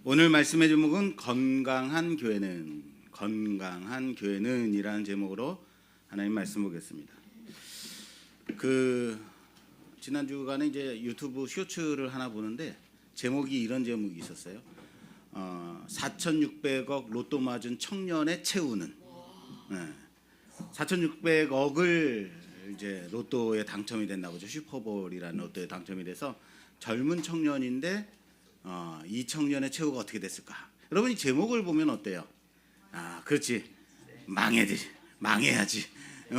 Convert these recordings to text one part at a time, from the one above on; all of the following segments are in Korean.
오늘 말씀의 제목은 건강한 교회는 이라는 제목으로 하나님 말씀 보겠습니다. 지난 주간에 이제 유튜브 쇼츠를 하나 보는데 제목이 이런 제목이 있었어요. 4,600억 로또 맞은 청년의 최후는. 4,600억을 이제 로또에 당첨이 됐나 보죠. 슈퍼볼이라는 로또에 당첨이 돼서 젊은 청년인데 이 청년의 최후가 어떻게 됐을까? 여러분 이 제목을 보면 어때요? 그렇지, 망해야지.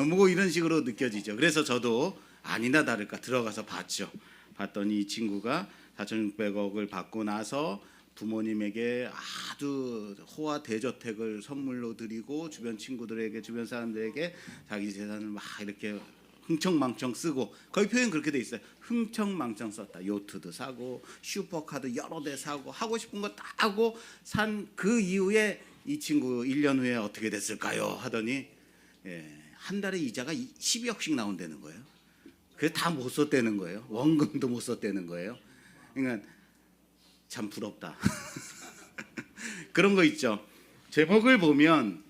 뭐 이런 식으로 느껴지죠. 그래서 저도 아니나 다를까 들어가서 봤죠. 봤더니 이 친구가 4,600억을 받고 나서 부모님에게 아주 호화 대저택을 선물로 드리고 주변 친구들에게, 주변 사람들에게 자기 재산을 막 이렇게 흥청망청 쓰고, 거의 표현 그렇게 돼 있어요. 흥청망청 썼다. 요트도 사고 슈퍼카도 여러 대 사고 하고 싶은 거 다 하고 산 그 이후에 이 친구 1년 후에 어떻게 됐을까요? 하더니 한 달에 이자가 12억씩 나온다는 거예요. 그래서 다 못 썼다는 거예요. 원금도 못 썼다는 거예요. 그러니까 참 부럽다. 그런 거 있죠. 제목을 보면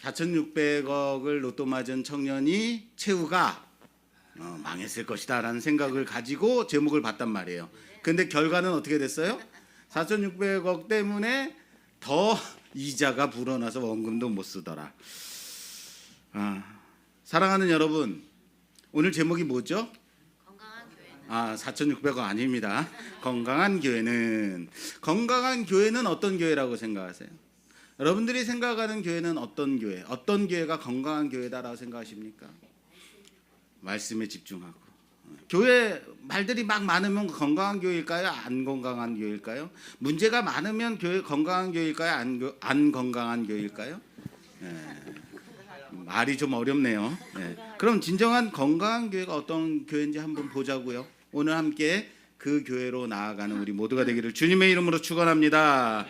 4,600억을 로또 맞은 청년이 최후가 망했을 것이다 라는 생각을 가지고 제목을 봤단 말이에요. 근데 결과는 어떻게 됐어요? 4,600억 때문에 더 이자가 불어나서 원금도 못 쓰더라. 사랑하는 여러분, 오늘 제목이 뭐죠? 건강한 교회는. 4,600억 아닙니다. 건강한 교회는 어떤 교회라고 생각하세요? 여러분들이 생각하는 교회는 어떤 교회가 건강한 교회다라고 생각하십니까? 말씀에 집중하고. 교회 말들이 막 많으면 건강한 교회일까요? 안 건강한 교회일까요? 문제가 많으면 건강한 교회일까요? 안 건강한 교회일까요? 말이 좀 어렵네요. 그럼 진정한 건강한 교회가 어떤 교회인지 한번 보자고요. 오늘 함께 그 교회로 나아가는 우리 모두가 되기를 주님의 이름으로 축원합니다.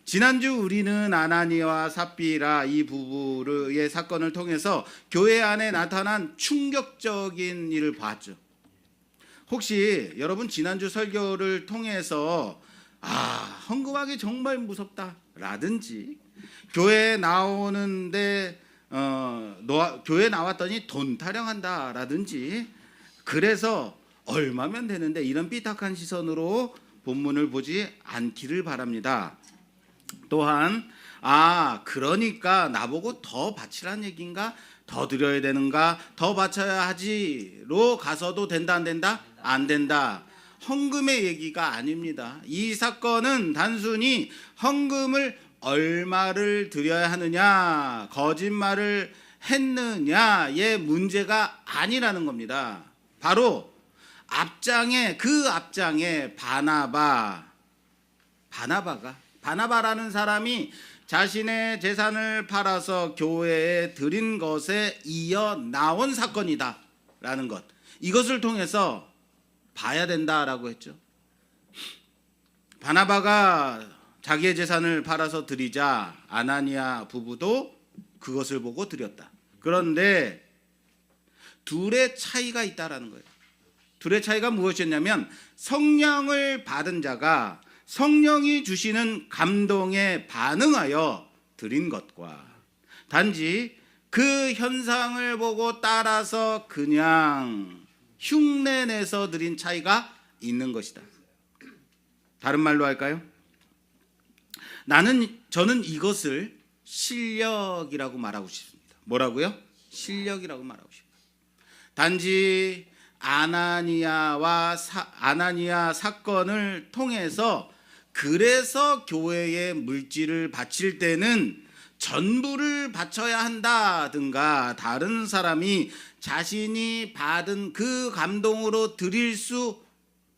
지난주 우리는 아나니아와 삽비라 이 부부의 사건을 통해서 교회 안에 나타난 충격적인 일을 봤죠. 혹시 여러분 지난주 설교를 통해서 헌금하기 정말 무섭다 라든지, 교회에 나오는데 교회 나왔더니 돈 타령한다 라든지, 그래서 얼마면 되는데, 이런 삐딱한 시선으로 본문을 보지 않기를 바랍니다. 또한 그러니까 나보고 더 바치란 얘기인가? 더 드려야 되는가? 더 바쳐야 하지로 가서도 된다 안 된다? 안 된다. 헌금의 얘기가 아닙니다. 이 사건은 단순히 헌금을 얼마를 드려야 하느냐, 거짓말을 했느냐의 문제가 아니라는 겁니다. 바로 앞장에 바나바라는 사람이 자신의 재산을 팔아서 교회에 드린 것에 이어 나온 사건이다 라는 것, 이것을 통해서 봐야 된다라고 했죠. 바나바가 자기의 재산을 팔아서 드리자 아나니아 부부도 그것을 보고 드렸다. 그런데 둘의 차이가 있다라는 거예요. 둘의 차이가 무엇이었냐면, 성령을 받은 자가 성령이 주시는 감동에 반응하여 드린 것과, 단지 그 현상을 보고 따라서 그냥 흉내내서 드린 차이가 있는 것이다. 다른 말로 할까요? 저는 이것을 실력이라고 말하고 싶습니다. 뭐라고요? 실력이라고 말하고 싶어요. 단지 아나니아 사건을 통해서, 그래서 교회에 물질을 바칠 때는 전부를 바쳐야 한다든가, 다른 사람이 자신이 받은 그 감동으로 드릴 수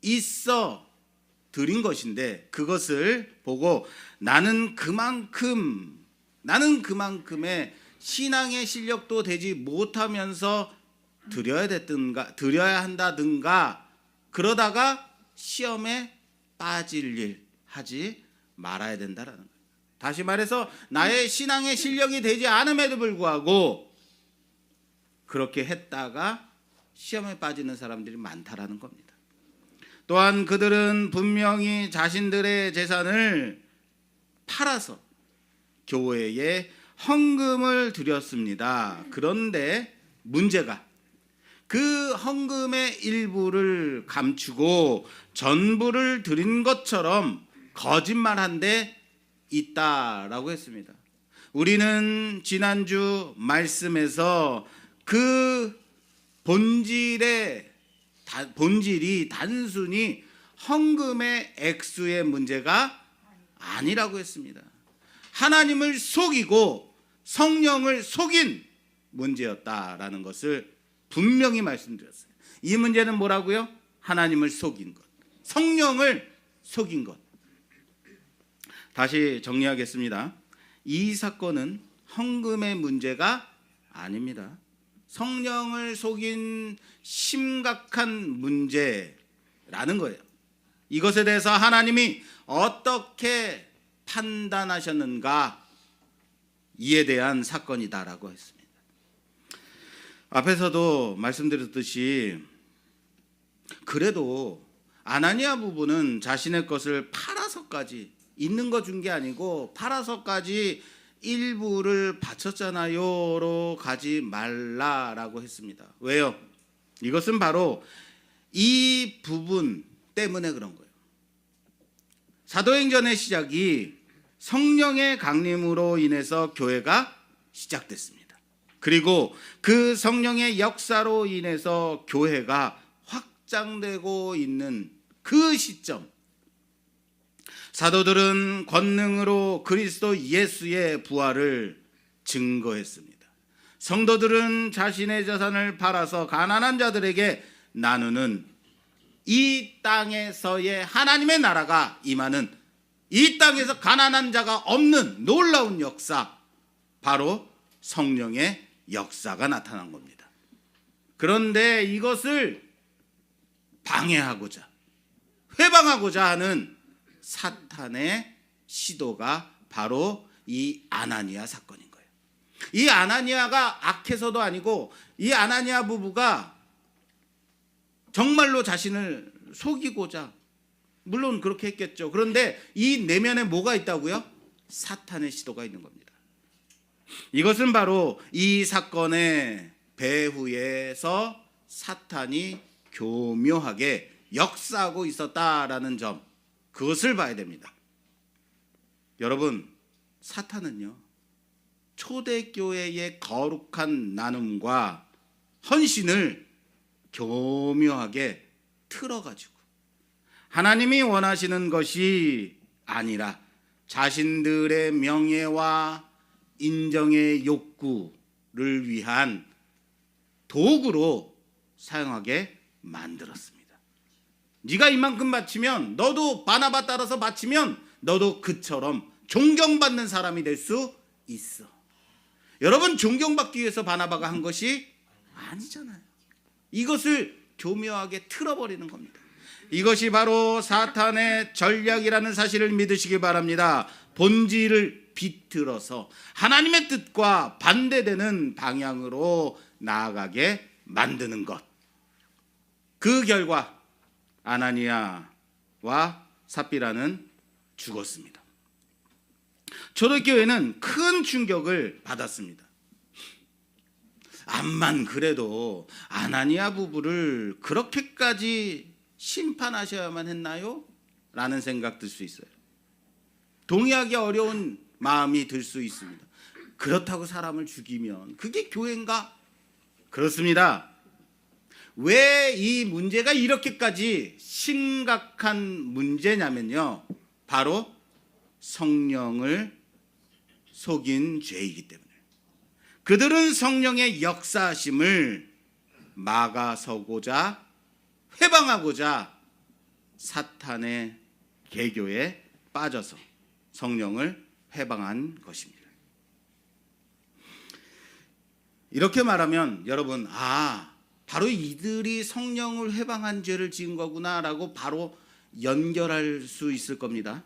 있어 드린 것인데, 그것을 보고 나는 그만큼의 신앙의 실력도 되지 못하면서 드려야 한다든가, 그러다가 시험에 빠질 일 하지 말아야 된다라는 거예요. 다시 말해서 나의 신앙의 실력이 되지 않음에도 불구하고 그렇게 했다가 시험에 빠지는 사람들이 많다라는 겁니다. 또한 그들은 분명히 자신들의 재산을 팔아서 교회에 헌금을 드렸습니다. 그런데 문제가 그 헌금의 일부를 감추고 전부를 드린 것처럼 거짓말한 데 있다라고 했습니다. 우리는 지난주 말씀에서 그 본질이 단순히 헌금의 액수의 문제가 아니라고 했습니다. 하나님을 속이고 성령을 속인 문제였다라는 것을 분명히 말씀드렸어요. 이 문제는 뭐라고요? 하나님을 속인 것, 성령을 속인 것. 다시 정리하겠습니다. 이 사건은 헌금의 문제가 아닙니다. 성령을 속인 심각한 문제라는 거예요. 이것에 대해서 하나님이 어떻게 판단하셨는가, 이에 대한 사건이다라고 했습니다. 앞에서도 말씀드렸듯이 그래도 아나니아 부부는 자신의 것을 팔아서까지, 있는 거 준 게 아니고 팔아서까지 일부를 바쳤잖아요로 가지 말라라고 했습니다. 왜요? 이것은 바로 이 부분 때문에 그런 거예요. 사도행전의 시작이 성령의 강림으로 인해서 교회가 시작됐습니다. 그리고 그 성령의 역사로 인해서 교회가 확장되고 있는 그 시점, 사도들은 권능으로 그리스도 예수의 부활을 증거했습니다. 성도들은 자신의 재산을 팔아서 가난한 자들에게 나누는 이 땅에서의 하나님의 나라가 임하는, 이 땅에서 가난한 자가 없는 놀라운 역사, 바로 성령의 역사가 나타난 겁니다. 그런데 이것을 방해하고자, 회방하고자 하는 사탄의 시도가 바로 이 아나니아 사건인 거예요. 이 아나니아가 악해서도 아니고, 이 아나니아 부부가 정말로 자신을 속이고자, 물론 그렇게 했겠죠. 그런데 이 내면에 뭐가 있다고요? 사탄의 시도가 있는 겁니다. 이것은 바로 이 사건의 배후에서 사탄이 교묘하게 역사하고 있었다라는 점, 그것을 봐야 됩니다. 여러분, 사탄은요, 초대교회의 거룩한 나눔과 헌신을 교묘하게 틀어가지고 하나님이 원하시는 것이 아니라 자신들의 명예와 인정의 욕구를 위한 도구로 사용하게 만들었습니다. 네가 이만큼 바치면, 너도 바나바 따라서 바치면 너도 그처럼 존경받는 사람이 될 수 있어. 여러분, 존경받기 위해서 바나바가 한 것이 아니잖아요. 이것을 교묘하게 틀어버리는 겁니다. 이것이 바로 사탄의 전략이라는 사실을 믿으시기 바랍니다. 본질을 비틀어서 하나님의 뜻과 반대되는 방향으로 나아가게 만드는 것. 그 결과 아나니아와 삽비라는 죽었습니다. 초대교회는 큰 충격을 받았습니다. 암만 그래도 아나니아 부부를 그렇게까지 심판하셔야만 했나요? 라는 생각 들 수 있어요. 동의하기 어려운 마음이 들 수 있습니다. 그렇다고 사람을 죽이면 그게 교회인가? 그렇습니다. 왜 이 문제가 이렇게까지 심각한 문제냐면요, 바로 성령을 속인 죄이기 때문에. 그들은 성령의 역사하심을 막아서고자, 회방하고자 사탄의 계교에 빠져서 성령을 회방한 것입니다. 이렇게 말하면 여러분, 바로 이들이 성령을 회방한 죄를 지은 거구나라고 바로 연결할 수 있을 겁니다.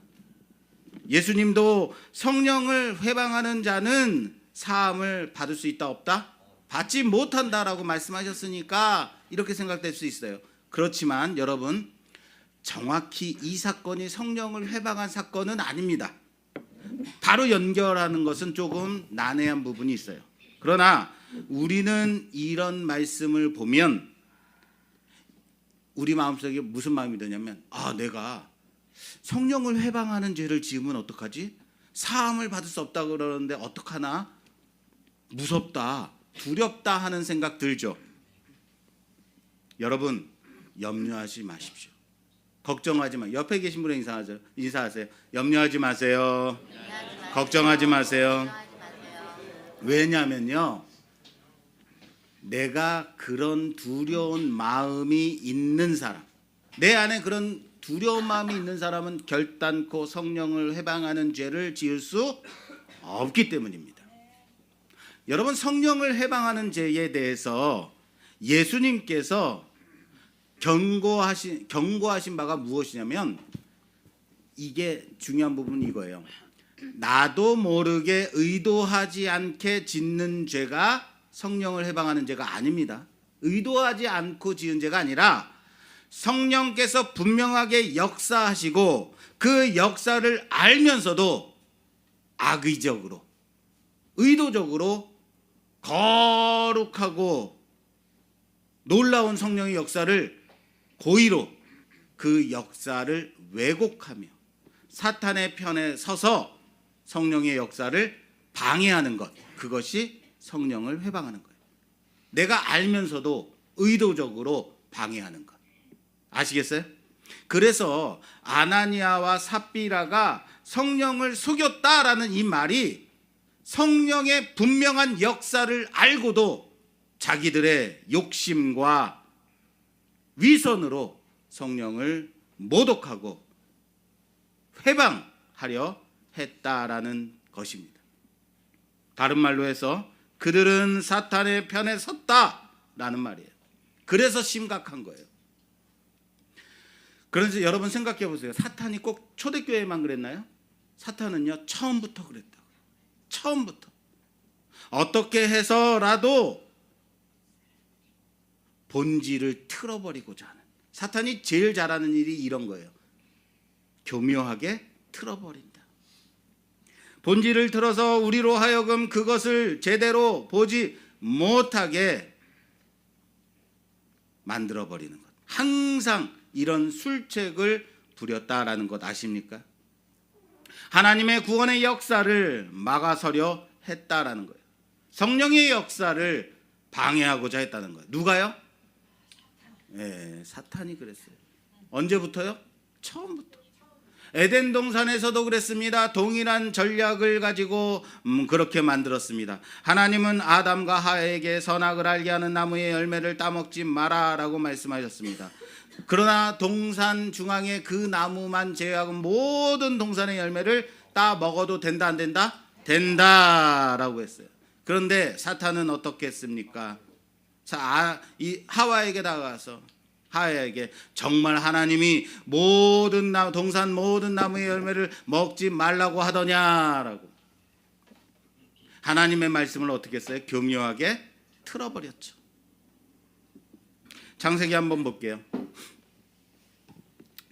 예수님도 성령을 회방하는 자는 사함을 받을 수 있다 없다? 받지 못한다라고 말씀하셨으니까 이렇게 생각될 수 있어요. 그렇지만 여러분, 정확히 이 사건이 성령을 회방한 사건은 아닙니다. 바로 연결하는 것은 조금 난해한 부분이 있어요. 그러나 우리는 이런 말씀을 보면 우리 마음속에 무슨 마음이 드냐면, 내가 성령을 회방하는 죄를 지으면 어떡하지? 사함을 받을 수 없다 그러는데 어떡하나? 무섭다, 두렵다 하는 생각 들죠. 여러분, 염려하지 마십시오. 걱정하지 마. 옆에 계신 분에 인사하세요. 염려하지 마세요. 걱정하지 마세요. 왜냐면요, 내가 그런 두려운 마음이 있는 사람, 내 안에 그런 두려운 마음이 있는 사람은 결단코 성령을 해방하는 죄를 지을 수 없기 때문입니다. 여러분, 성령을 해방하는 죄에 대해서 예수님께서 경고하신 바가 무엇이냐면, 이게 중요한 부분이 이거예요. 나도 모르게 의도하지 않게 짓는 죄가 성령을 해방하는 죄가 아닙니다. 의도하지 않고 지은 죄가 아니라 성령께서 분명하게 역사하시고 그 역사를 알면서도 악의적으로, 의도적으로 거룩하고 놀라운 성령의 역사를 고의로 그 역사를 왜곡하며 사탄의 편에 서서 성령의 역사를 방해하는 것, 그것이 성령을 회방하는 거예요. 내가 알면서도 의도적으로 방해하는 것. 아시겠어요? 그래서 아나니아와 삽비라가 성령을 속였다라는 이 말이 성령의 분명한 역사를 알고도 자기들의 욕심과 위선으로 성령을 모독하고 회방하려 했다라는 것입니다. 다른 말로 해서 그들은 사탄의 편에 섰다라는 말이에요. 그래서 심각한 거예요. 그런데 여러분 생각해 보세요. 사탄이 꼭 초대교회만 그랬나요? 사탄은요, 처음부터 그랬다고요. 처음부터. 어떻게 해서라도 본질을 틀어버리고자 하는, 사탄이 제일 잘하는 일이 이런 거예요. 교묘하게 틀어버린다. 본질을 틀어서 우리로 하여금 그것을 제대로 보지 못하게 만들어버리는 것. 항상 이런 술책을 부렸다라는 것 아십니까? 하나님의 구원의 역사를 막아서려 했다라는 거예요. 성령의 역사를 방해하고자 했다는 거예요. 누가요? 사탄이 그랬어요. 언제부터요? 처음부터. 에덴 동산에서도 그랬습니다. 동일한 전략을 가지고 그렇게 만들었습니다. 하나님은 아담과 하와에게 선악을 알게 하는 나무의 열매를 따먹지 마라라고 말씀하셨습니다. 그러나 동산 중앙에 그 나무만 제외하고 모든 동산의 열매를 따 먹어도 된다, 안 된다? 된다라고 했어요. 그런데 사탄은 어떻게 했습니까? 이 하와에게 다가가서 하와에게 정말 하나님이 모든 동산 모든 나무의 열매를 먹지 말라고 하더냐라고 하나님의 말씀을 어떻게 했어요? 교묘하게 틀어버렸죠. 창세기 한번 볼게요.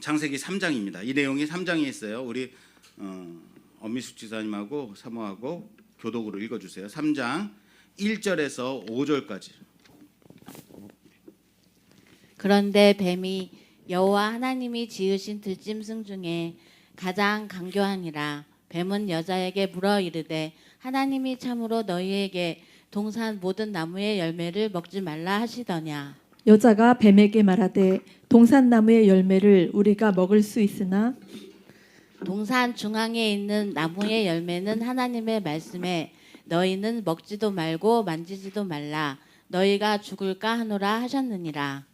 창세기 3장입니다. 이 내용이 3장에 있어요. 우리 엄미숙 지사님하고 사모하고 교독으로 읽어주세요. 3장 1절에서 5절까지. 그런데 뱀이 여호와 하나님이 지으신 들짐승 중에 가장 강교하니라. 뱀은 여자에게 물어 이르되 하나님이 참으로 너희에게 동산 모든 나무의 열매를 먹지 말라 하시더냐. 여자가 뱀에게 말하되 동산 나무의 열매를 우리가 먹을 수 있으나 동산 중앙에 있는 나무의 열매는 하나님의 말씀에 너희는 먹지도 말고 만지지도 말라 너희가 죽을까 하노라 하셨느니라.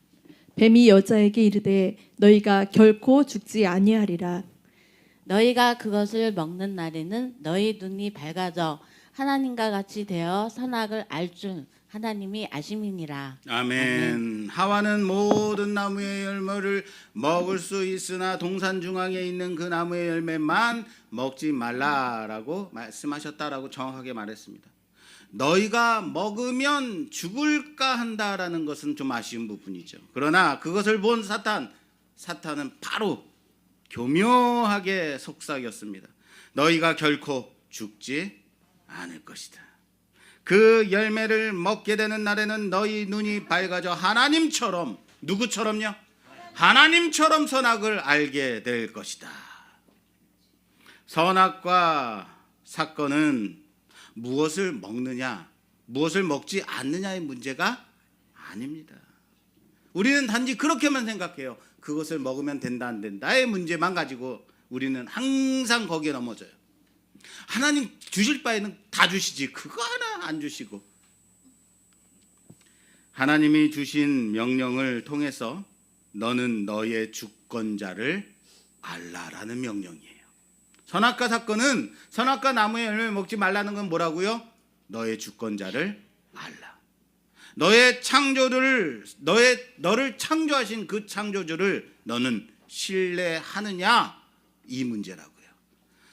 뱀이 여자에게 이르되 너희가 결코 죽지 아니하리라. 너희가 그것을 먹는 날에는 너희 눈이 밝아져 하나님과 같이 되어 선악을 알 줄 하나님이 아심이니라. 아멘. 하와는 모든 나무의 열매를 먹을 수 있으나 동산 중앙에 있는 그 나무의 열매만 먹지 말라라고 말씀하셨다라고 정확하게 말했습니다. 너희가 먹으면 죽을까 한다라는 것은 좀 아쉬운 부분이죠. 그러나 그것을 본 사탄, 사탄은 바로 교묘하게 속삭였습니다. 너희가 결코 죽지 않을 것이다. 그 열매를 먹게 되는 날에는 너희 눈이 밝아져 하나님처럼, 누구처럼요? 하나님처럼 선악을 알게 될 것이다. 선악과 사건은 무엇을 먹느냐, 무엇을 먹지 않느냐의 문제가 아닙니다. 우리는 단지 그렇게만 생각해요. 그것을 먹으면 된다 안 된다의 문제만 가지고 우리는 항상 거기에 넘어져요. 하나님 주실 바에는 다 주시지 그거 하나 안 주시고, 하나님이 주신 명령을 통해서 너는 너의 주권자를 알라라는 명령이에요. 선악과 사건은, 선악과 나무의 열매를 먹지 말라는 건 뭐라고요? 너의 주권자를 알라. 너의 창조를, 너를 창조하신 그 창조주를 너는 신뢰하느냐, 이 문제라고요.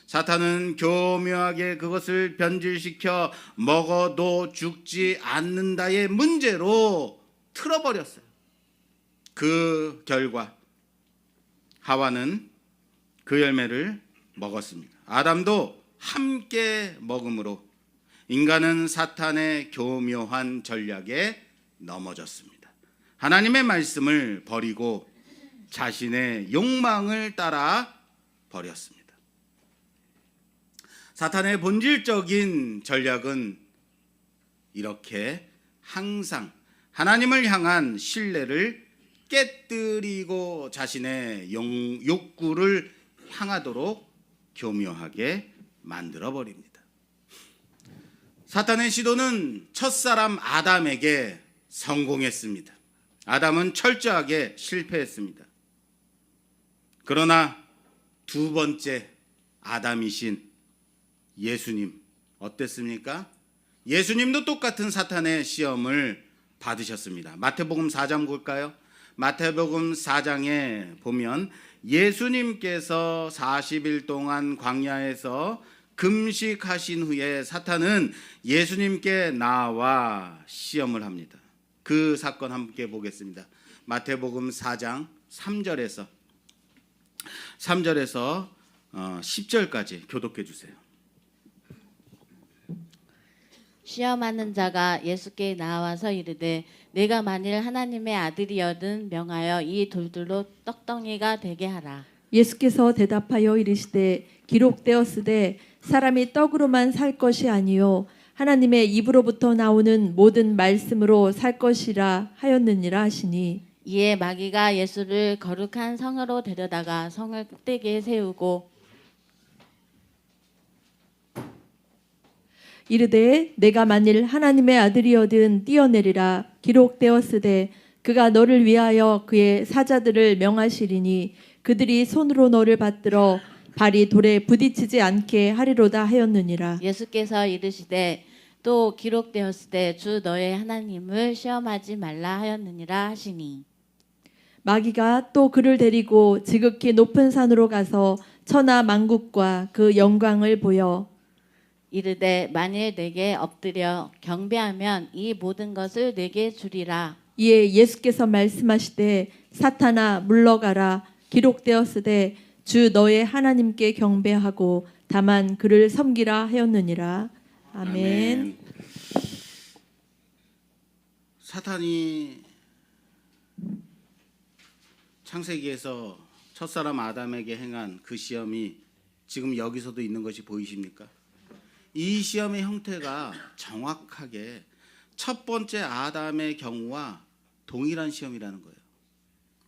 사탄은 교묘하게 그것을 변질시켜 먹어도 죽지 않는다의 문제로 틀어버렸어요. 그 결과 하와는 그 열매를 먹었습니다. 아담도 함께 먹음으로 인간은 사탄의 교묘한 전략에 넘어졌습니다. 하나님의 말씀을 버리고 자신의 욕망을 따라 버렸습니다. 사탄의 본질적인 전략은 이렇게 항상 하나님을 향한 신뢰를 깨뜨리고 자신의 욕구를 향하도록 교묘하게 만들어버립니다. 사탄의 시도는 첫사람 아담에게 성공했습니다. 아담은 철저하게 실패했습니다. 그러나 두 번째 아담이신 예수님 어땠습니까? 예수님도 똑같은 사탄의 시험을 받으셨습니다. 마태복음 4장 볼까요? 마태복음 4장에 보면 예수님께서 40일 동안 광야에서 금식하신 후에 사탄은 예수님께 나와 시험을 합니다. 그 사건 함께 보겠습니다. 마태복음 4장 3절에서 10절까지 교독해 주세요. 시험하는 자가 예수께 나와서 이르되 내가 만일 하나님의 아들이여든 명하여 이 돌들로 떡덩이가 되게 하라. 예수께서 대답하여 이르시되 기록되었으되 사람이 떡으로만 살 것이 아니요 하나님의 입으로부터 나오는 모든 말씀으로 살 것이라 하였느니라 하시니, 이에 마귀가 예수를 거룩한 성으로 데려다가 성을 꼭대기에 세우고 이르되 내가 만일 하나님의 아들이여든 뛰어내리라. 기록되었으되 그가 너를 위하여 그의 사자들을 명하시리니 그들이 손으로 너를 받들어 발이 돌에 부딪히지 않게 하리로다 하였느니라. 예수께서 이르시되 또 기록되었으되 주 너의 하나님을 시험하지 말라 하였느니라 하시니, 마귀가 또 그를 데리고 지극히 높은 산으로 가서 천하 만국과 그 영광을 보여 이르되 만일 내게 엎드려 경배하면 이 모든 것을 내게 주리라. 이에 예수께서 말씀하시되 사탄아 물러가라. 기록되었으되 주 너의 하나님께 경배하고 다만 그를 섬기라 하였느니라. 아멘. 사탄이 창세기에서 첫사람 아담에게 행한 그 시험이 지금 여기서도 있는 것이 보이십니까? 이 시험의 형태가 정확하게 첫 번째 아담의 경우와 동일한 시험이라는 거예요.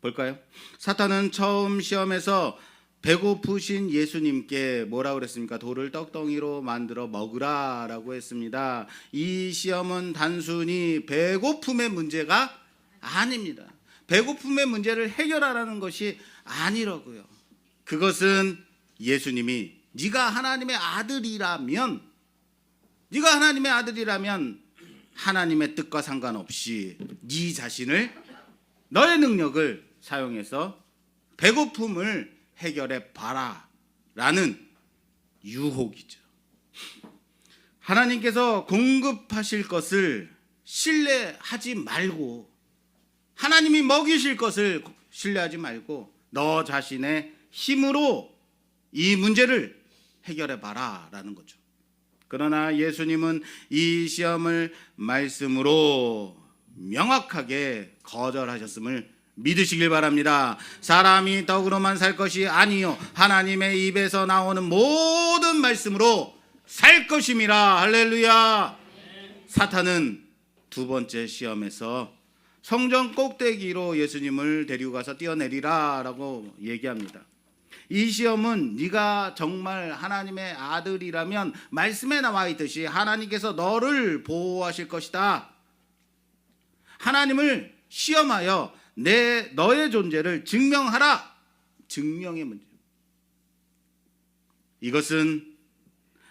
볼까요? 사탄은 처음 시험에서 배고프신 예수님께 뭐라고 그랬습니까? 돌을 떡덩이로 만들어 먹으라라고 했습니다. 이 시험은 단순히 배고픔의 문제가 아닙니다. 배고픔의 문제를 해결하라는 것이 아니라고요. 그것은 예수님이 네가 하나님의 아들이라면 하나님의 뜻과 상관없이 네 자신을, 너의 능력을 사용해서 배고픔을 해결해 봐라 라는 유혹이죠. 하나님께서 공급하실 것을 신뢰하지 말고, 하나님이 먹이실 것을 신뢰하지 말고 너 자신의 힘으로 이 문제를 해결해 봐라라는 거죠. 그러나 예수님은 이 시험을 말씀으로 명확하게 거절하셨음을 믿으시길 바랍니다. 사람이 떡으로만 살 것이 아니요 하나님의 입에서 나오는 모든 말씀으로 살 것임이라. 할렐루야. 사탄은 두 번째 시험에서 성전 꼭대기로 예수님을 데리고 가서 뛰어내리라 라고 얘기합니다. 이 시험은 네가 정말 하나님의 아들이라면 말씀에 나와 있듯이 하나님께서 너를 보호하실 것이다. 하나님을 시험하여 너의 존재를 증명하라. 증명의 문제. 이것은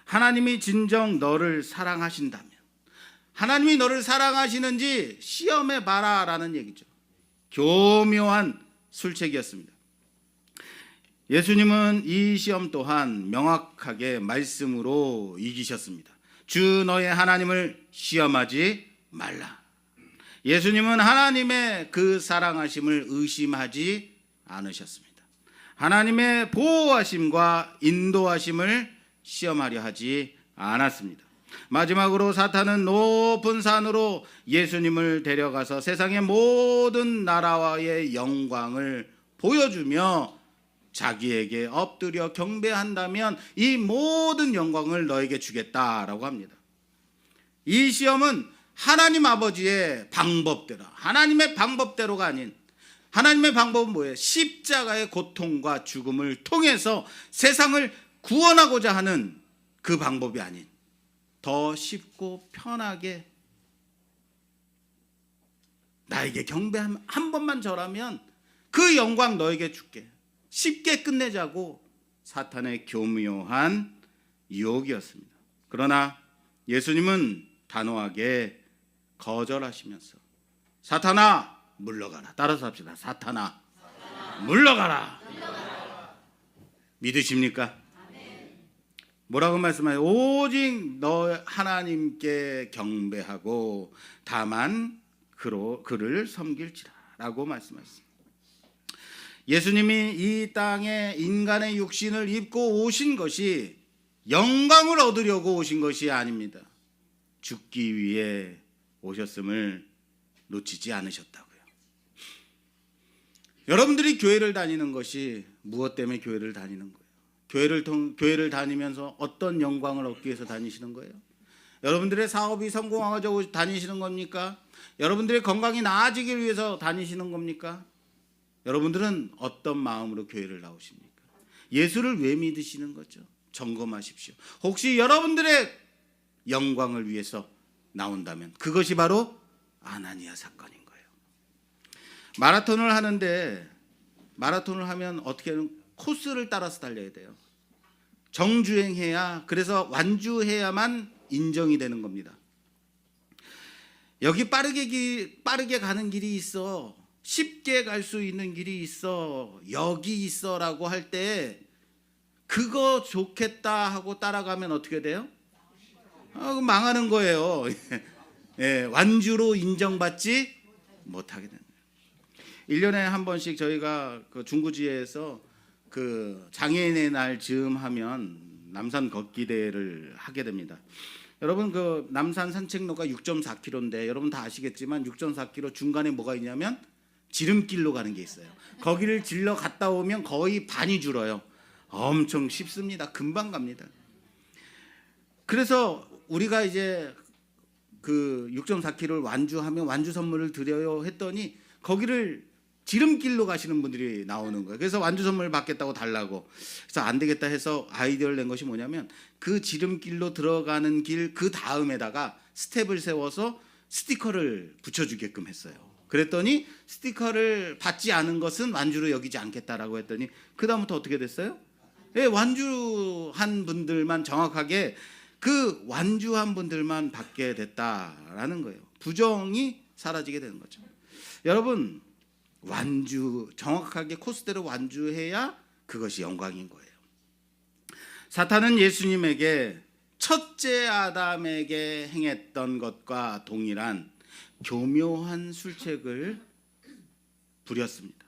하나님이 진정 너를 사랑하신다면, 하나님이 너를 사랑하시는지 시험해 봐라라는 얘기죠. 교묘한 술책이었습니다. 예수님은 이 시험 또한 명확하게 말씀으로 이기셨습니다. 주 너의 하나님을 시험하지 말라. 예수님은 하나님의 그 사랑하심을 의심하지 않으셨습니다. 하나님의 보호하심과 인도하심을 시험하려 하지 않았습니다. 마지막으로 사탄은 높은 산으로 예수님을 데려가서 세상의 모든 나라와의 영광을 보여주며 자기에게 엎드려 경배한다면 이 모든 영광을 너에게 주겠다라고 합니다. 이 시험은 하나님 아버지의 방법대로, 하나님의 방법대로가 아닌, 하나님의 방법은 뭐예요? 십자가의 고통과 죽음을 통해서 세상을 구원하고자 하는 그 방법이 아닌 더 쉽고 편하게 나에게 경배 한 번만 절하면 그 영광 너에게 줄게, 쉽게 끝내자고 사탄의 교묘한 유혹이었습니다. 그러나 예수님은 단호하게 거절하시면서 사탄아 물러가라. 따라서 합시다. 사탄아 물러가라. 믿으십니까? 뭐라고 말씀하세요? 오직 너 하나님께 경배하고 다만 그를 섬길지라 라고 말씀하셨습니다. 예수님이 이 땅에 인간의 육신을 입고 오신 것이 영광을 얻으려고 오신 것이 아닙니다. 죽기 위해 오셨음을 놓치지 않으셨다고요. 여러분들이 교회를 다니는 것이 무엇 때문에 교회를 다니는 거예요? 교회를 다니면서 어떤 영광을 얻기 위해서 다니시는 거예요? 여러분들의 사업이 성공하자고 다니시는 겁니까? 여러분들의 건강이 나아지기 위해서 다니시는 겁니까? 여러분들은 어떤 마음으로 교회를 나오십니까? 예수를 왜 믿으시는 거죠? 점검하십시오. 혹시 여러분들의 영광을 위해서 나온다면 그것이 바로 아나니아 사건인 거예요. 마라톤을 하는데 마라톤을 하면 어떻게 하는 코스를 따라서 달려야 돼요. 정주행해야, 그래서 완주해야만 인정이 되는 겁니다. 여기 빠르게 가는 길이 있어, 쉽게 갈 수 있는 길이 있어, 여기 있어라고 할 때 그거 좋겠다 하고 따라가면 어떻게 돼요? 망하는 거예요. 예, 완주로 인정받지 못하게 됩니다. 1년에 한 번씩 저희가 그 중구지에서 그 장애인의 날 즈음하면 남산 걷기 대회를 하게 됩니다. 여러분 그 남산 산책로가 6.4km인데 여러분 다 아시겠지만 6.4km 중간에 뭐가 있냐면 지름길로 가는 게 있어요. 거기를 질러 갔다 오면 거의 반이 줄어요. 엄청 쉽습니다. 금방 갑니다. 그래서 우리가 이제 그 6.4km를 완주하면 완주 선물을 드려요 했더니 거기를 지름길로 가시는 분들이 나오는 거예요. 그래서 완주 선물 받겠다고 달라고. 그래서 안 되겠다 해서 아이디어를 낸 것이 뭐냐면 그 지름길로 들어가는 길 그 다음에다가 스텝을 세워서 스티커를 붙여주게끔 했어요. 그랬더니 스티커를 받지 않은 것은 완주로 여기지 않겠다라고 했더니 그 다음부터 어떻게 됐어요? 예, 완주한 분들만 정확하게 그 완주한 분들만 받게 됐다라는 거예요. 부정이 사라지게 되는 거죠. 여러분 정확하게 코스대로 완주해야 그것이 영광인 거예요. 사탄은 예수님에게 첫째 아담에게 행했던 것과 동일한 교묘한 술책을 부렸습니다.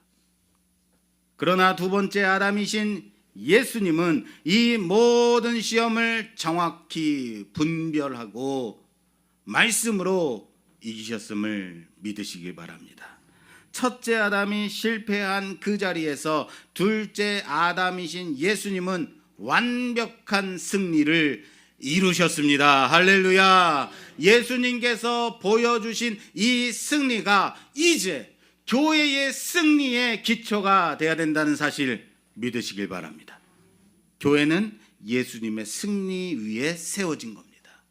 그러나 두 번째 아담이신 예수님은 이 모든 시험을 정확히 분별하고 말씀으로 이기셨음을 믿으시기 바랍니다. 첫째 아담이 실패한 그 자리에서 둘째 아담이신 예수님은 완벽한 승리를 이루셨습니다. 할렐루야. 예수님께서 보여주신 이 승리가 이제 교회의 승리의 기초가 되어야 된다는 사실 믿으시길 바랍니다. 교회는 예수님의 승리 위에 세워진 겁니다.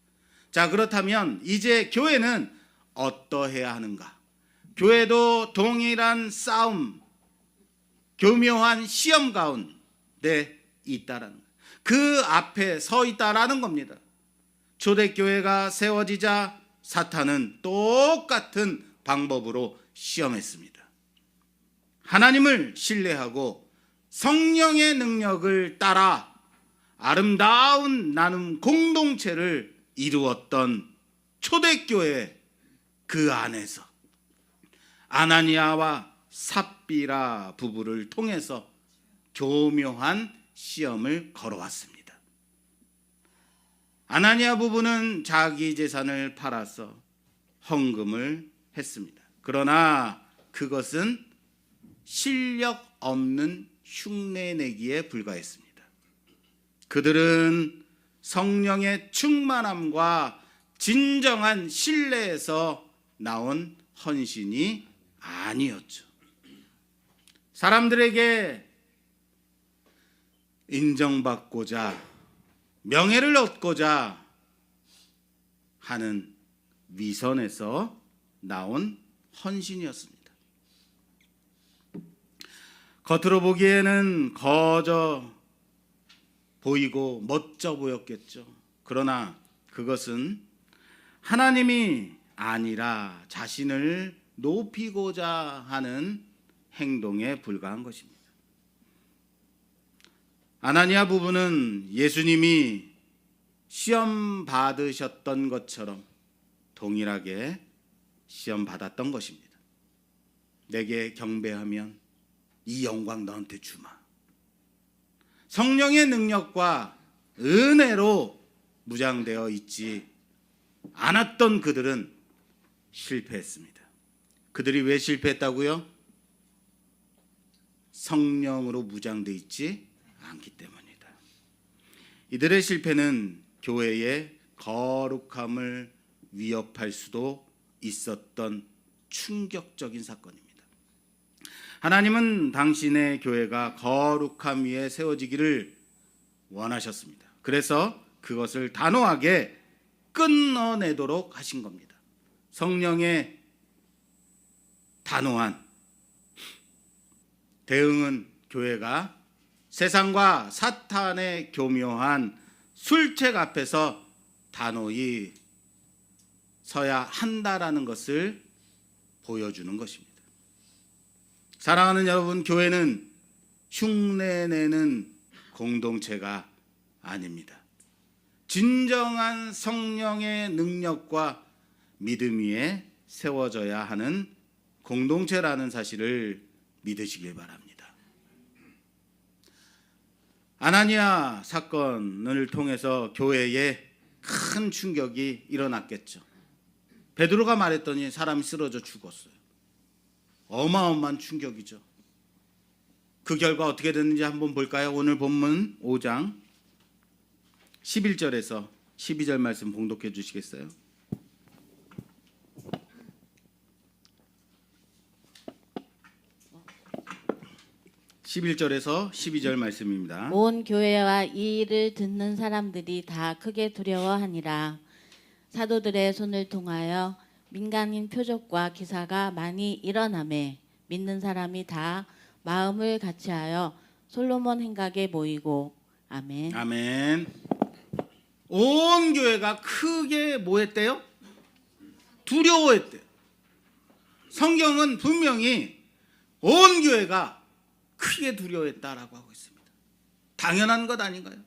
자, 그렇다면 이제 교회는 어떠해야 하는가? 교회도 동일한 싸움, 교묘한 시험 가운데 있다라는 것. 그 앞에 서 있다라는 겁니다. 초대교회가 세워지자 사탄은 똑같은 방법으로 시험했습니다. 하나님을 신뢰하고 성령의 능력을 따라 아름다운 나눔 공동체를 이루었던 초대교회 그 안에서 아나니아와 삽비라 부부를 통해서 교묘한 시험을 걸어왔습니다. 아나니아 부부는 자기 재산을 팔아서 헌금을 했습니다. 그러나 그것은 실력 없는 흉내내기에 불과했습니다. 그들은 성령의 충만함과 진정한 신뢰에서 나온 헌신이 아니었죠. 사람들에게 인정받고자 명예를 얻고자 하는 위선에서 나온 헌신이었습니다. 겉으로 보기에는 거저 보이고 멋져 보였겠죠. 그러나 그것은 하나님이 아니라 자신을 높이고자 하는 행동에 불과한 것입니다. 아나니아 부부는 예수님이 시험 받으셨던 것처럼 동일하게 시험 받았던 것입니다. 내게 경배하면 이 영광 너한테 주마. 성령의 능력과 은혜로 무장되어 있지 않았던 그들은 실패했습니다. 그들이 왜 실패했다고요? 성령으로 무장되어 있지 않기 때문이다. 이들의 실패는 교회의 거룩함을 위협할 수도 있었던 충격적인 사건입니다. 하나님은 당신의 교회가 거룩함 위에 세워지기를 원하셨습니다. 그래서 그것을 단호하게 끊어내도록 하신 겁니다. 성령의 단호한 대응은 교회가 세상과 사탄의 교묘한 술책 앞에서 단호히 서야 한다라는 것을 보여주는 것입니다. 사랑하는 여러분, 교회는 흉내내는 공동체가 아닙니다. 진정한 성령의 능력과 믿음 위에 세워져야 하는 공동체라는 사실을 믿으시길 바랍니다. 아나니아 사건을 통해서 교회에 큰 충격이 일어났겠죠. 베드로가 말했더니 사람이 쓰러져 죽었어요. 어마어마한 충격이죠. 그 결과 어떻게 됐는지 한번 볼까요? 오늘 본문 5장 11절에서 12절 말씀 봉독해 주시겠어요? 11절에서 12절 말씀입니다. 온 교회와 이 일을 듣는 사람들이 다 크게 두려워하니라. 사도들의 손을 통하여 민간인 표적과 기사가 많이 일어나매 믿는 사람이 다 마음을 같이하여 솔로몬 행각에 모이고. 아멘. 아멘. 온 교회가 크게 뭐 했대요? 두려워했대요. 성경은 분명히 온 교회가 크게 두려워했다라고 하고 있습니다. 당연한 것 아닌가요?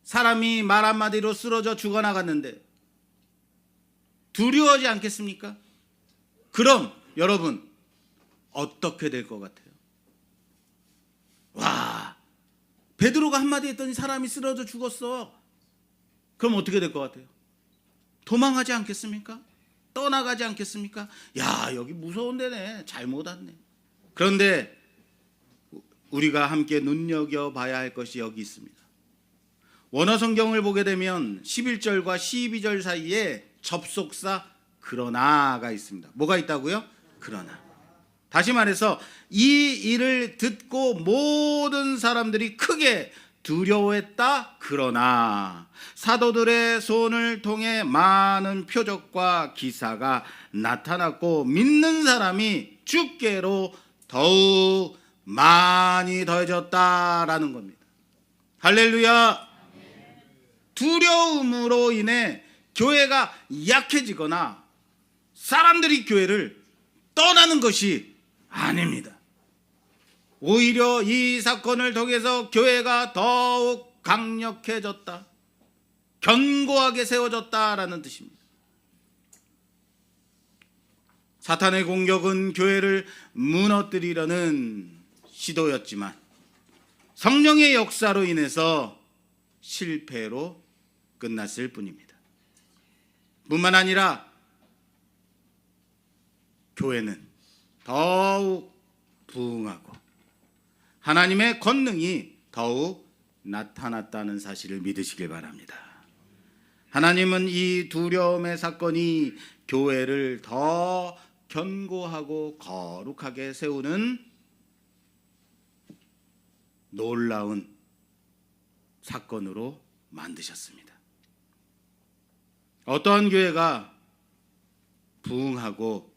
사람이 말 한마디로 쓰러져 죽어나갔는데 두려워하지 않겠습니까? 그럼 여러분 어떻게 될 것 같아요? 와, 베드로가 한마디 했더니 사람이 쓰러져 죽었어. 그럼 어떻게 될 것 같아요? 도망하지 않겠습니까? 떠나가지 않겠습니까? 야, 여기 무서운 데네. 잘못 왔네. 그런데 우리가 함께 눈여겨봐야 할 것이 여기 있습니다. 원어 성경을 보게 되면 11절과 12절 사이에 접속사 그러나가 있습니다. 뭐가 있다고요? 그러나. 다시 말해서 이 일을 듣고 모든 사람들이 크게 두려워했다. 그러나 사도들의 손을 통해 많은 표적과 기사가 나타났고 믿는 사람이 주께로 더욱 많이 더해졌다라는 겁니다. 할렐루야. 두려움으로 인해 교회가 약해지거나 사람들이 교회를 떠나는 것이 아닙니다. 오히려 이 사건을 통해서 교회가 더욱 강력해졌다, 견고하게 세워졌다라는 뜻입니다. 사탄의 공격은 교회를 무너뜨리려는 시도였지만 성령의 역사로 인해서 실패로 끝났을 뿐입니다. 뿐만 아니라 교회는 더욱 부흥하고 하나님의 권능이 더욱 나타났다는 사실을 믿으시길 바랍니다. 하나님은 이 두려움의 사건이 교회를 더 견고하고 거룩하게 세우는 놀라운 사건으로 만드셨습니다. 어떤 교회가 부흥하고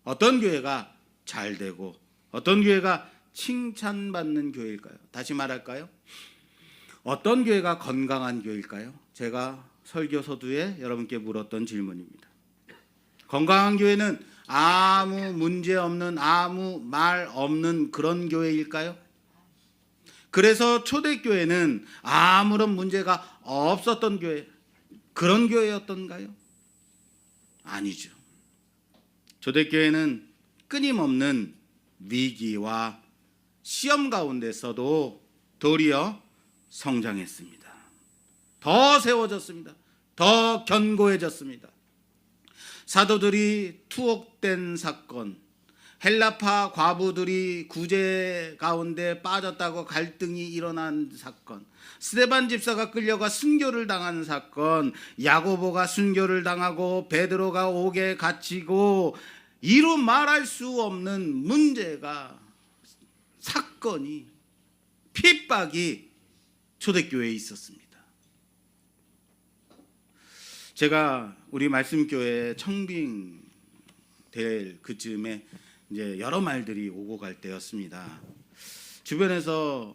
어떤 교회가 잘 되고 어떤 교회가 칭찬받는 교회일까요? 다시 말할까요? 어떤 교회가 건강한 교회일까요? 제가 설교 서두에 여러분께 물었던 질문입니다. 건강한 교회는 아무 문제 없는, 아무 말 없는 그런 교회일까요? 그래서 초대교회는 아무런 문제가 없었던 교회, 그런 교회였던가요? 아니죠. 초대교회는 끊임없는 위기와 시험 가운데서도 도리어 성장했습니다. 더 세워졌습니다. 더 견고해졌습니다. 사도들이 투옥된 사건, 헬라파 과부들이 구제 가운데 빠졌다고 갈등이 일어난 사건, 스데반 집사가 끌려가 순교를 당한 사건, 야고보가 순교를 당하고 베드로가 옥에 갇히고 이루 말할 수 없는 문제가, 사건이, 핍박이 초대교회에 있었습니다. 제가 우리 말씀교회 청빙 될 그쯤에 이제 여러 말들이 오고 갈 때였습니다. 주변에서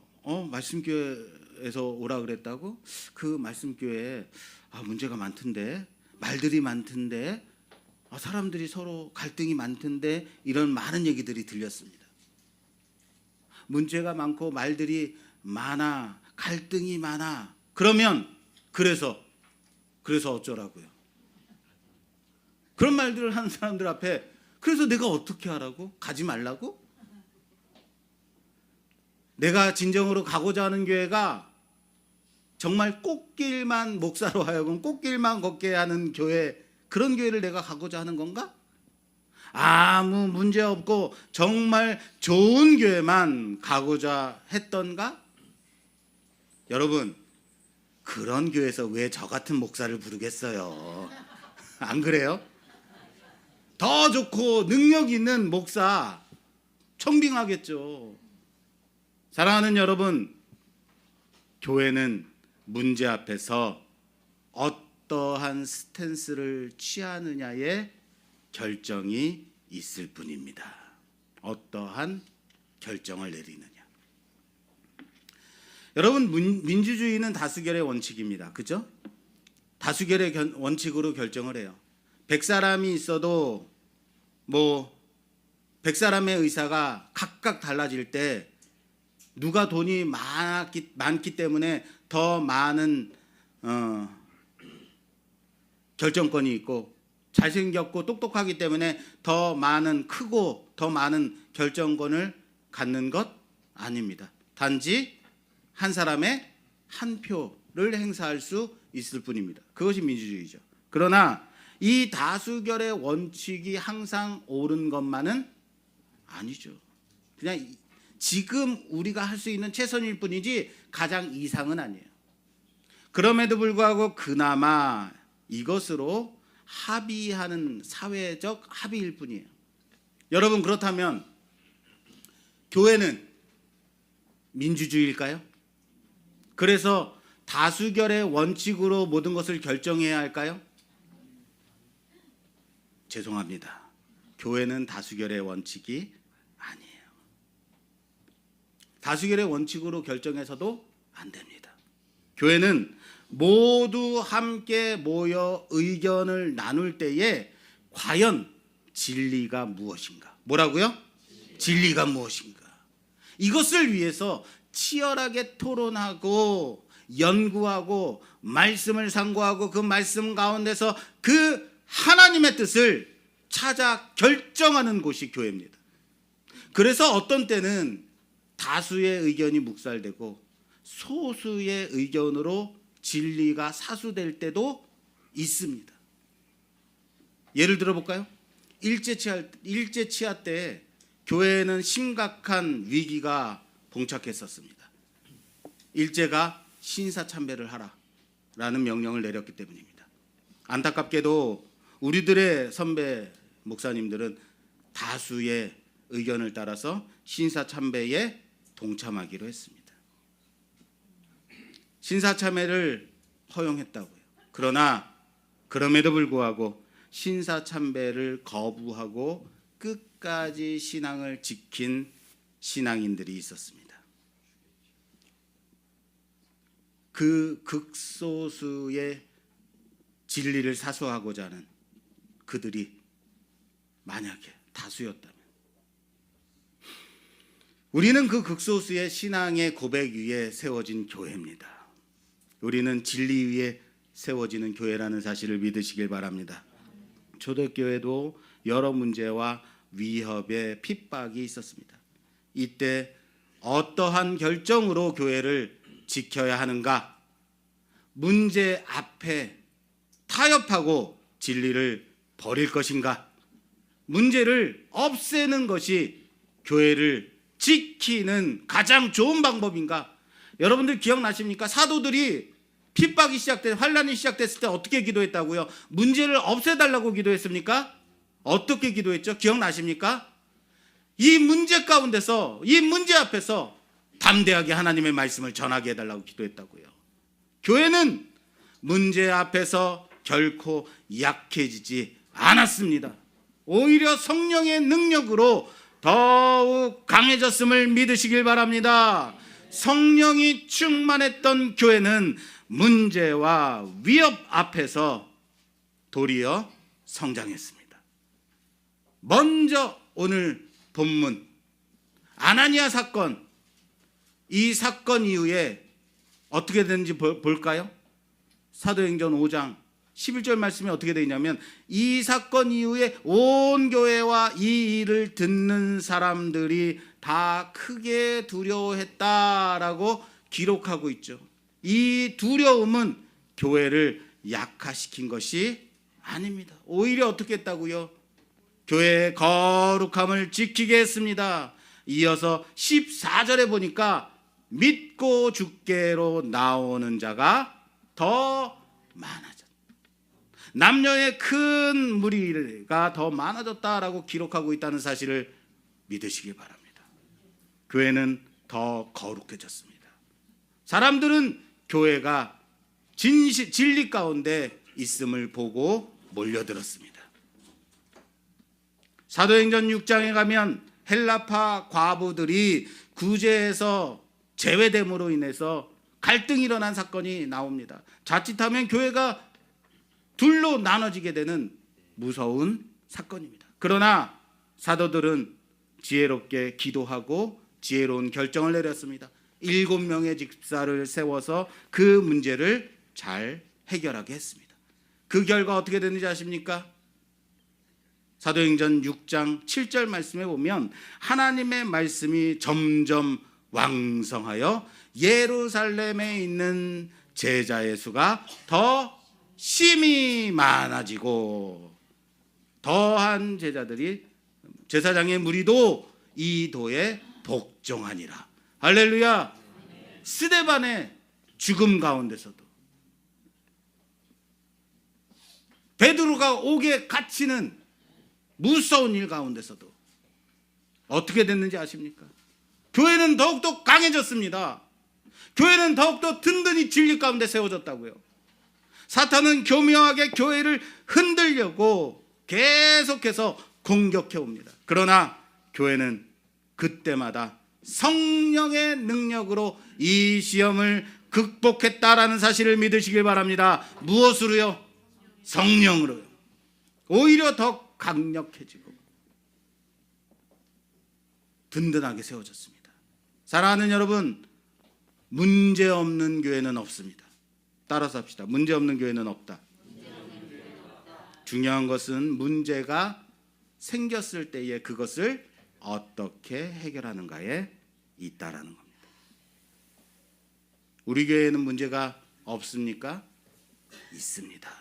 말씀교회에서 오라 그랬다고? 그 말씀교회에 문제가 많던데, 말들이 많던데, 사람들이 서로 갈등이 많던데, 이런 많은 얘기들이 들렸습니다. 문제가 많고 말들이 많아, 갈등이 많아. 그러면 그래서 어쩌라고요? 그런 말들을 하는 사람들 앞에 그래서 내가 어떻게 하라고? 가지 말라고? 내가 진정으로 가고자 하는 교회가 정말 꽃길만, 목사로 하여금 꽃길만 걷게 하는 교회, 그런 교회를 내가 가고자 하는 건가? 아무 문제 없고 정말 좋은 교회만 가고자 했던가? 여러분, 그런 교회에서 왜 저 같은 목사를 부르겠어요? 안 그래요? 더 좋고 능력 있는 목사 청빙하겠죠. 사랑하는 여러분, 교회는 문제 앞에서 어떠한 스탠스를 취하느냐에 결정이 있을 뿐입니다. 어떠한 결정을 내리느냐. 여러분, 민주주의는 다수결의 원칙입니다. 그죠? 다수결의 원칙으로 결정을 해요. 100사람이 있어도 100사람의 의사가 각각 달라질 때 누가 돈이 많기 때문에 더 많은 결정권이 있고, 잘생겼고 똑똑하기 때문에 더 많은, 크고 더 많은 결정권을 갖는 것 아닙니다. 단지 한 사람의 한 표를 행사할 수 있을 뿐입니다. 그것이 민주주의죠. 그러나 이 다수결의 원칙이 항상 옳은 것만은 아니죠. 그냥 지금 우리가 할 수 있는 최선일 뿐이지 가장 이상은 아니에요. 그럼에도 불구하고 그나마 이것으로 합의하는 사회적 합의일 뿐이에요. 여러분, 그렇다면 교회는 민주주의일까요? 그래서 다수결의 원칙으로 모든 것을 결정해야 할까요? 죄송합니다. 교회는 다수결의 원칙이 아니에요. 다수결의 원칙으로 결정해서도 안 됩니다. 교회는 모두 함께 모여 의견을 나눌 때에 과연 진리가 무엇인가? 뭐라고요? 진리가 무엇인가? 이것을 위해서 치열하게 토론하고 연구하고 말씀을 상고하고 그 말씀 가운데서 그 하나님의 뜻을 찾아 결정하는 곳이 교회입니다. 그래서 어떤 때는 다수의 의견이 묵살되고 소수의 의견으로 진리가 사수될 때도 있습니다. 예를 들어 볼까요? 일제치하 때 교회는 심각한 위기가 봉착했었습니다. 일제가 신사참배를 하라라는 명령을 내렸기 때문입니다. 안타깝게도 우리들의 선배 목사님들은 다수의 의견을 따라서 신사참배에 동참하기로 했습니다. 신사참배를 허용했다고요. 그러나 그럼에도 불구하고 신사참배를 거부하고 끝까지 신앙을 지킨 신앙인들이 있었습니다. 그 극소수의 진리를 사수하고자 하는 그들이 만약에 다수였다면 우리는 그 극소수의 신앙의 고백 위에 세워진 교회입니다. 우리는 진리 위에 세워지는 교회라는 사실을 믿으시길 바랍니다. 초대교회도 여러 문제와 위협의 핍박이 있었습니다. 이때 어떠한 결정으로 교회를 지켜야 하는가? 문제 앞에 타협하고 진리를 버릴 것인가? 문제를 없애는 것이 교회를 지키는 가장 좋은 방법인가? 여러분들 기억나십니까? 사도들이 핍박이 환란이 시작됐을 때 어떻게 기도했다고요? 문제를 없애달라고 기도했습니까? 어떻게 기도했죠? 기억나십니까? 이 문제 가운데서, 이 문제 앞에서 담대하게 하나님의 말씀을 전하게 해달라고 기도했다고요. 교회는 문제 앞에서 결코 약해지지 않았습니다. 오히려 성령의 능력으로 더욱 강해졌음을 믿으시길 바랍니다. 성령이 충만했던 교회는 문제와 위협 앞에서 도리어 성장했습니다. 먼저 오늘 본문 아나니아 사건, 이 사건 이후에 어떻게 되는지 볼까요? 사도행전 5장 11절 말씀이 어떻게 되어 있냐면 이 사건 이후에 온 교회와 이 일을 듣는 사람들이 다 크게 두려워했다라고 기록하고 있죠. 이 두려움은 교회를 약화시킨 것이 아닙니다. 오히려 어떻게 했다고요? 교회의 거룩함을 지키게 했습니다. 이어서 14절에 보니까 믿고 주께로 나오는 자가 더 많아졌다. 남녀의 큰 무리가 더 많아졌다라고 기록하고 있다는 사실을 믿으시기 바랍니다. 교회는 더 거룩해졌습니다. 사람들은 교회가 진리 가운데 있음을 보고 몰려들었습니다. 사도행전 6장에 가면 헬라파 과부들이 구제에서 제외됨으로 인해서 갈등이 일어난 사건이 나옵니다. 자칫하면 교회가 둘로 나눠지게 되는 무서운 사건입니다. 그러나 사도들은 지혜롭게 기도하고 지혜로운 결정을 내렸습니다. 7명의 집사를 세워서 그 문제를 잘 해결하게 했습니다. 그 결과 어떻게 됐는지 아십니까? 사도행전 6장 7절 말씀에 보면 하나님의 말씀이 점점 왕성하여 예루살렘에 있는 제자의 수가 더 심히 많아지고 더한 제자들이 제사장의 무리도 이 도에 복종하니라. 할렐루야. 스데반의 죽음 가운데서도 베드로가 옥에 갇히는 무서운 일 가운데서도 어떻게 됐는지 아십니까? 교회는 더욱더 강해졌습니다. 교회는 더욱더 든든히 진리 가운데 세워졌다고요. 사탄은 교묘하게 교회를 흔들려고 계속해서 공격해 옵니다. 그러나 교회는 그때마다 성령의 능력으로 이 시험을 극복했다라는 사실을 믿으시길 바랍니다. 무엇으로요? 성령으로요. 오히려 더 강력해지고 든든하게 세워졌습니다. 사랑하는 여러분, 문제 없는 교회는 없습니다. 따라서 합시다. 문제 없는 교회는 없다. 중요한 것은 문제가 생겼을 때에 그것을 어떻게 해결하는가에 있다라는 겁니다. 우리 교회에는 문제가 없습니까? 있습니다.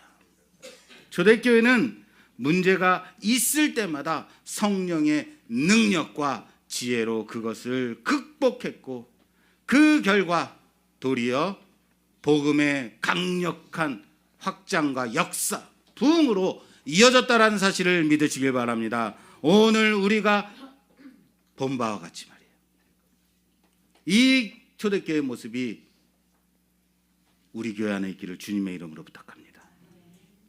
초대교회는 문제가 있을 때마다 성령의 능력과 지혜로 그것을 극복했고 그 결과 도리어 복음의 강력한 확장과 역사, 부흥으로 이어졌다라는 사실을 믿으시길 바랍니다. 오늘 우리가 본 바와 같이 말이에요. 이 초대교회의 모습이 우리 교회 안에 있기를 주님의 이름으로 부탁합니다.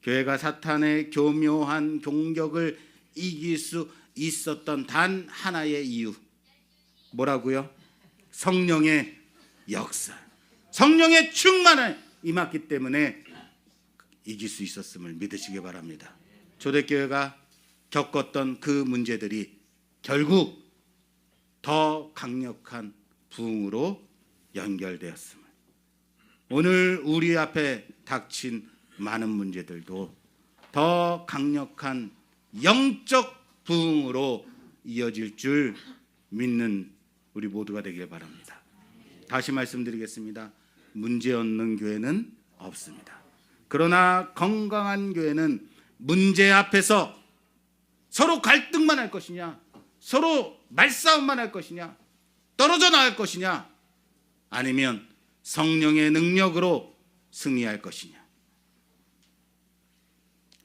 교회가 사탄의 교묘한 공격을 이길 수 있었던 단 하나의 이유, 뭐라고요? 성령의 역사, 성령의 충만을 임했기 때문에 이길 수 있었음을 믿으시기 바랍니다. 초대교회가 겪었던 그 문제들이 결국 더 강력한 부흥으로 연결되었음을, 오늘 우리 앞에 닥친 많은 문제들도 더 강력한 영적 부흥으로 이어질 줄 믿는 우리 모두가 되길 바랍니다. 다시 말씀드리겠습니다. 문제 없는 교회는 없습니다. 그러나 건강한 교회는 문제 앞에서 서로 갈등만 할 것이냐, 서로 말싸움만 할 것이냐, 떨어져 나갈 것이냐, 아니면 성령의 능력으로 승리할 것이냐.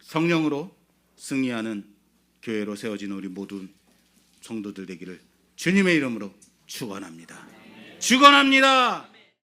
성령으로 승리하는 교회로 세워진 우리 모든 성도들 되기를 주님의 이름으로 축원합니다. 축원합니다.